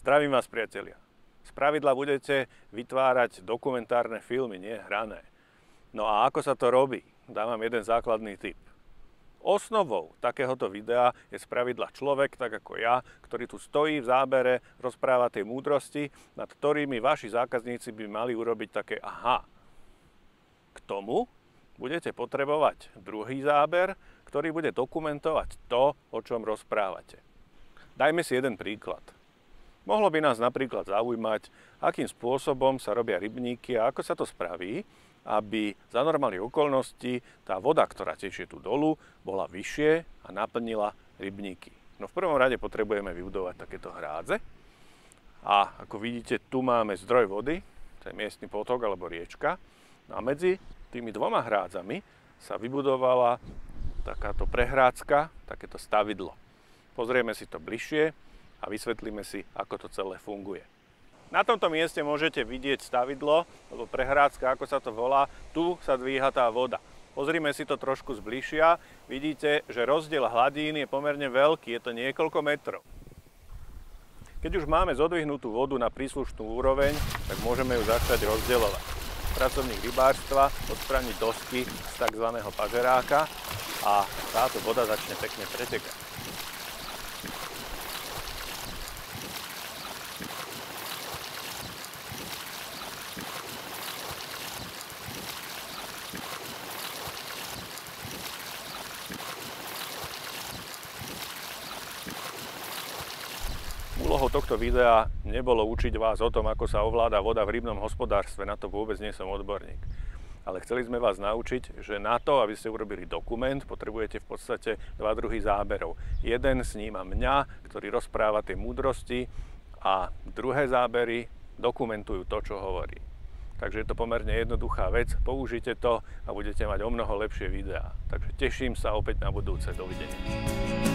Zdravím vás, priatelia. Spravidla budete vytvárať dokumentárne filmy, nie hrané. No a ako sa to robí? Dám vám jeden základný tip. Osnovou takéhoto videa je spravidla človek, tak ako ja, ktorý tu stojí v zábere, rozpráva tie múdrosti, nad ktorými vaši zákazníci by mali urobiť také aha. K tomu budete potrebovať druhý záber, ktorý bude dokumentovať to, o čom rozprávate. Dajme si jeden príklad. Mohlo by nás napríklad zaujímať, akým spôsobom sa robia rybníky a ako sa to spraví, aby za normálnych okolností tá voda, ktorá tečie tu dolu, bola vyššie a naplnila rybníky. No v prvom rade potrebujeme vybudovať takéto hrádze. A ako vidíte, tu máme zdroj vody, to je miestny potok alebo riečka. No a medzi tými dvoma hrádzami sa vybudovala takáto prehrádzka, takéto stavidlo. Pozrieme si to bližšie a vysvetlíme si, ako to celé funguje. Na tomto mieste môžete vidieť stavidlo, alebo prehrádzka, ako sa to volá. Tu sa dvíha tá voda. Pozrime si to trošku zbližšia. Vidíte, že rozdiel hladín je pomerne veľký, je to niekoľko metrov. Keď už máme zodvihnutú vodu na príslušnú úroveň, tak môžeme ju začať rozdielovať. Pracovník rybárstva odstráni dosky z tzv. Pažeráka a táto voda začne pekne pretekať. Úlohou tohto videa nebolo učiť vás o tom, ako sa ovláda voda v rybnom hospodárstve, na to vôbec nie som odborník. Ale chceli sme vás naučiť, že na to, aby ste urobili dokument, potrebujete v podstate dva druhy záberov. Jeden sníma mňa, ktorý rozpráva tie múdrosti, a druhé zábery dokumentujú to, čo hovorí. Takže je to pomerne jednoduchá vec, použite to a budete mať omnoho lepšie videá. Takže teším sa opäť na budúce, dovidenia.